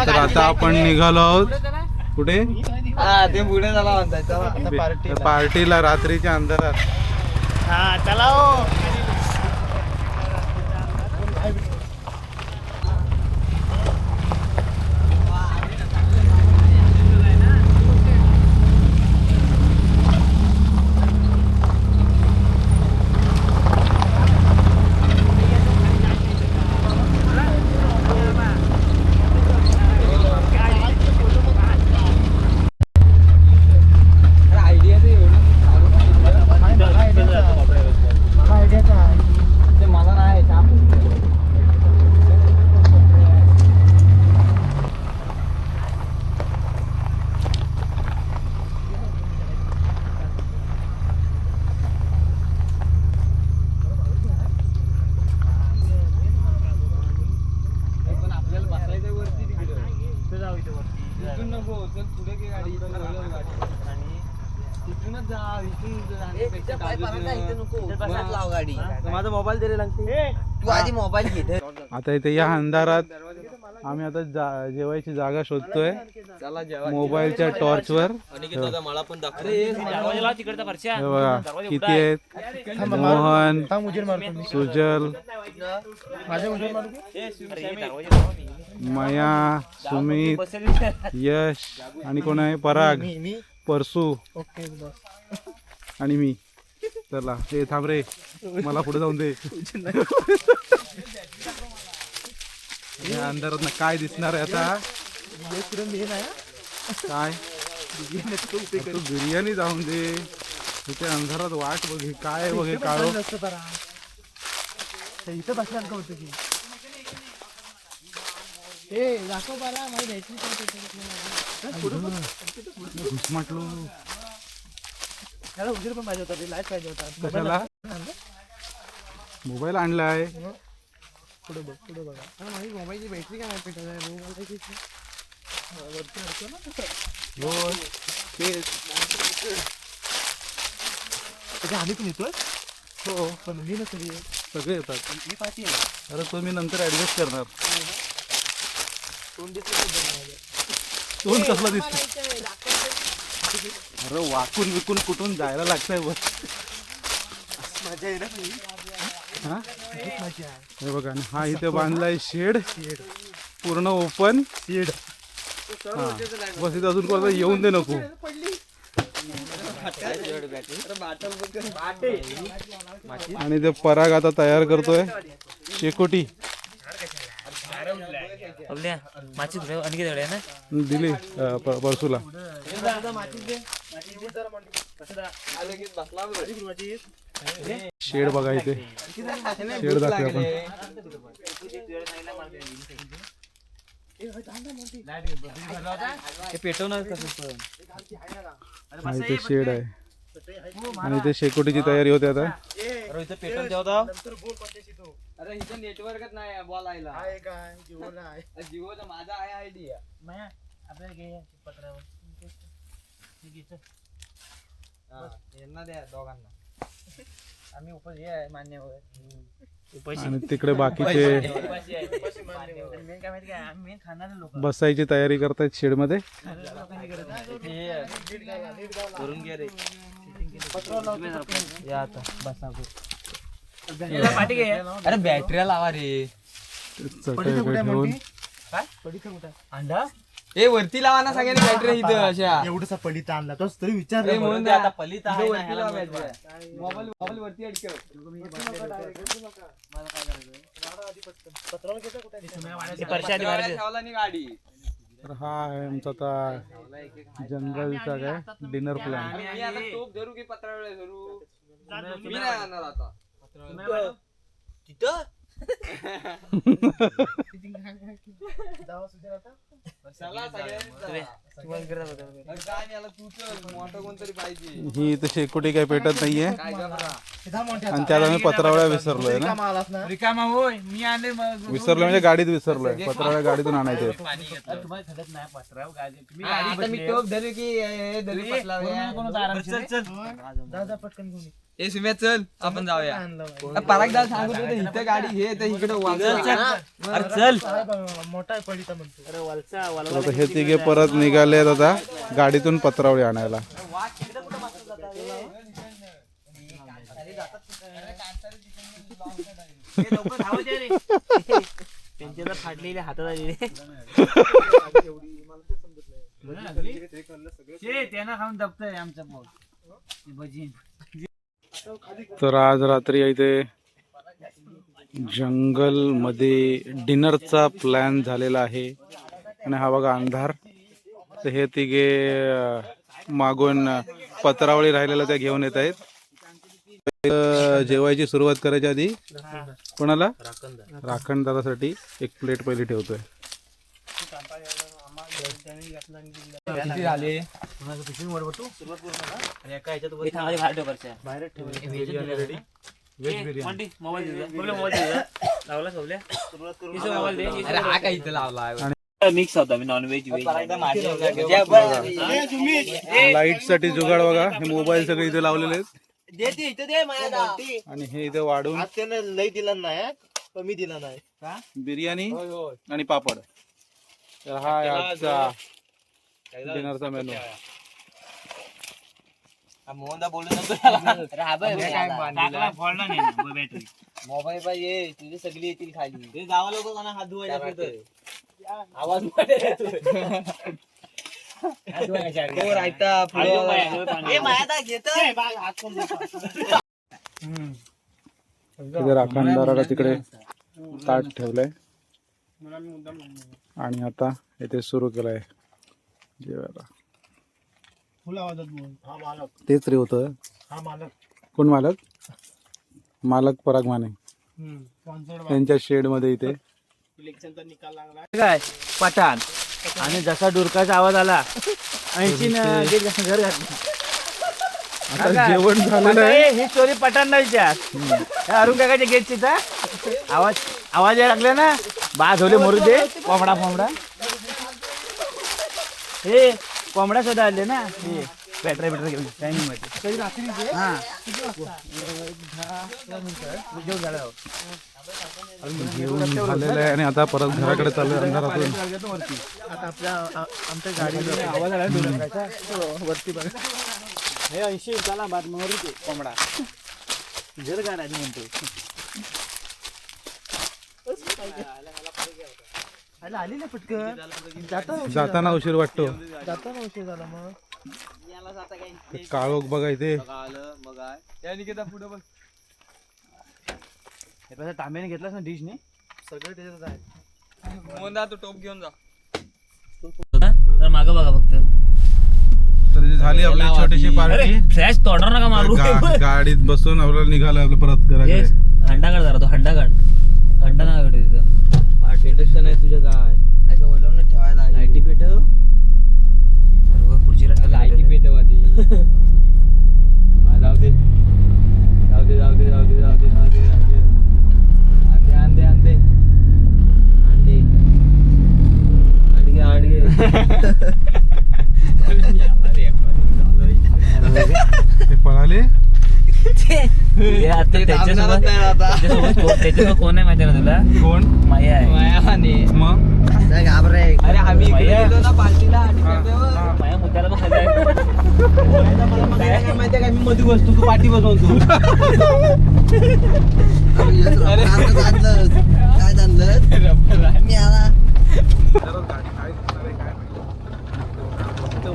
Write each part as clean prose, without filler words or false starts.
तर आता आपण निघालो आहोत कुठे? ते पुढे झाला म्हणतात पार्टीला रात्रीच्या अंधारात. चला माझा मोबाईल दिले लागते तू आधी मोबाईल घे. आता इथे या अंधारात आम्ही आता जेवायची जागा शोधतोय मोबाईलच्या टॉर्च वर. बघा किती आहेत, मोहन, सुजल, मया, सुमित, यश आणि कोण आहे पराग, परसू आणि मी. चला हे थांब रे, मला पुढे जाऊन दे. अंधारात ना काय दिसणार आहे आता? काय तू बिर्याणी जाऊन दे, तिथे अंधारात वाट बघे काय बघे काळो इथं बसला होतं की घुसमटलो. त्याला उशीर पण पाहिजे होता, लाईट पाहिजे होता. कशाला मोबाईल आणलाय? पुढे बघ, पुढे बघा. माझी मोबाईलची बॅटरी काय पेटत आहे? आम्ही पण येतोय. हो पण मी नसरी सगळे येतात. मी पाठी अरे तो मी नंतर ऍडजस्ट करणार. तोंड कसला दिसतो? अरे वाकून विकून कुठून जायला लागतंय बस. मजा आहे ना. हे बघा ना, हा इथे बांधलाय शेड, पूर्ण ओपन शेड. बस इथे अजून कोणाला येऊन दे नको. आणि ते पराग आता तयार करतोय शेकोटी. दिली परसूला. शेड बघा इथे, शेड दाखवूया आपण. इथे शेड आहे आणि इथे शेकोटीची तयारी होते आता. अरे इथं नेटवर्कच नाही बोलायला. जिओचा माझा आहे आयडिया. यांना द्या दोघांना. आम्ही उपास हे आहे मान्यवर. आणि तिकडे बाकीचे बसायची तयारी करतायत शेड मध्ये. अरे बॅटरी लावा रे. अंडा ए वरती लावा ना सगळ्यांनी बॅटरी इथं अशा. एवढसा पलिता आणला तोच तरी विचार म्हणून आता पलिता आहे ना, ह्याला मोबाईल मोबाईल वरती अडकव. गाडी. तर हा आहे आमचा आता जंगलचा काय डिनर प्लॅन. मी आता टोप धरू की पत्रा वेळ धरू? मी नाही आणणार आता तिथं. ही इथे शेकोटी काय पेटत नाहीये. आणि त्यात आम्ही पत्रावळ्या विसरलोय ना. आलास ना रिकामा होय मी आणले मग विसरलोय म्हणजे गाडीत विसरलोय. पत्रावळ्या गाडीतून आणायचे. आता मी टोप धरू की हे धरू पटलावया. दादा पटकन घेऊन ये. ए सुम्या चल आपण जाऊया. परागदार सांगत होते इथं गाडी हे तर इकडे चल. मोठा आहे पडिता म्हणतो. अरे वलचा तर आता हे तिघे परत निघाले आता गाडीतून पत्रावळी आणायला. त्यांच्याला फाटलेले हातात आले त्यांना खाऊन दबतंय आमचा भजी. तर आज रात्री इथे जंगल मध्ये डिनरचा प्लॅन झालेला आहे. आणि हा बघा अंधार. तर हे तिघे मागून पत्रावळी राहिलेल्या त्या घेऊन येत आहेत. जेवायची सुरुवात करायच्या आधी कोणाला राखण दादासाठी एक प्लेट पहिली ठेवतोय. किती झाले अरे हा काय इथं लावला मिक्स होता मी नॉनव्हेज लाईट साठी जुगाड बघा. हे मोबाईल सगळे इथे लावलेले आहेत. आणि हे इथे वाढून लई दिला नाही कमी दिला नाही बिर्याणी आणि पापड. तर हा आहे आजचा डिनरचा मेनू. मोबाईल पाहिजे तुझी सगळी येतील खाली. गावा लोक हात धुवायला आवाज तिथे राखणदाराला तिकडे ताट ठेवलंय. आणि आता इथे सुरू केलंय जेवायला. तेच रे होतं. कोण मालक? मालक पराग माने त्यांच्या शेड मध्ये इथे काय पठाण. आणि जसा डुरकाचा आवाज आला 80 घर घातलं. आता जेवण झालेलं आहे. ही स्टोरी पठाण नाही विचार. अरुण काकाच्या गेटची आवाज यायला लागला ना बा झोले मरू दे. कोंबडा हे कोंबडा सुद्धा आले ना. हे बॅटरी घेऊन टायमिंग मध्ये हा जेवण झालेलं आहे. आणि आता परत घराकडे चालू अंधारातून. आता आमच्या गाडीला आवाज आला डुरकाचा वरती बघा. हे 80 चला बाद मरू दे कोंबडा जर गाडी म्हणतो. आली ना पटकन जाताना उशीर वाटतो. जाताना उशीर झाला. मग काळोख बघा इथे. पुढे बघ तांब्याने घेतलास ना डिश ने सगळं त्याच्यात आहे. मोंदा तू टोप घेऊन जा. तर मागं बघा फक्त. तर झाली आपली छोटीशी पार्टी. फ्लॅश तोडणार नका मारू. गाडीत बसून आपल्याला निघालं आपलं परत घराकडे. हंडा काढ जरा तो हंडा ना काढ तिथं. पेटच तर नाही तुझ्या काय असं ओलवून ठेवायला. लाईटी पेटव. पुढची लाईटी पेटव आधी. जाऊ दे ते पळाले. त्याच्यासोबत कोण आहे माहिती ना तुला? कोण? माया आहे. मग अरे आम्ही गेलो ना पार्टीला. माया मुद्द्याला पण खाल्लाय. माहितीये का मी मध्ये बसतो तू पाठी बसवतो. काय झालं मी आला.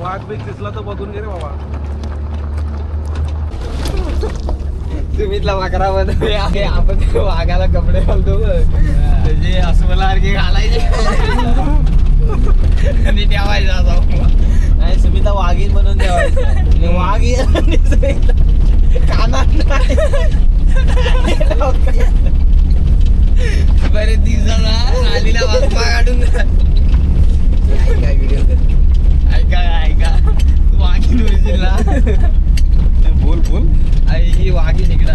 वाघ बीक दिसला तर बघून घे रे बाबा. तुम्हीतला वाकरा मध्ये आपण वाघाला कपडे घालतो त्याचे अस्वलासारखे घालायचे आणि ठेवायचा नाही. सुमिता वाघीण म्हणून ठेवायचं. वाघ कानात बरे दिवसाला आलीला वाघ काढून ऐका वाघीण होईल ना. बोल आई ही वाघीण इकडे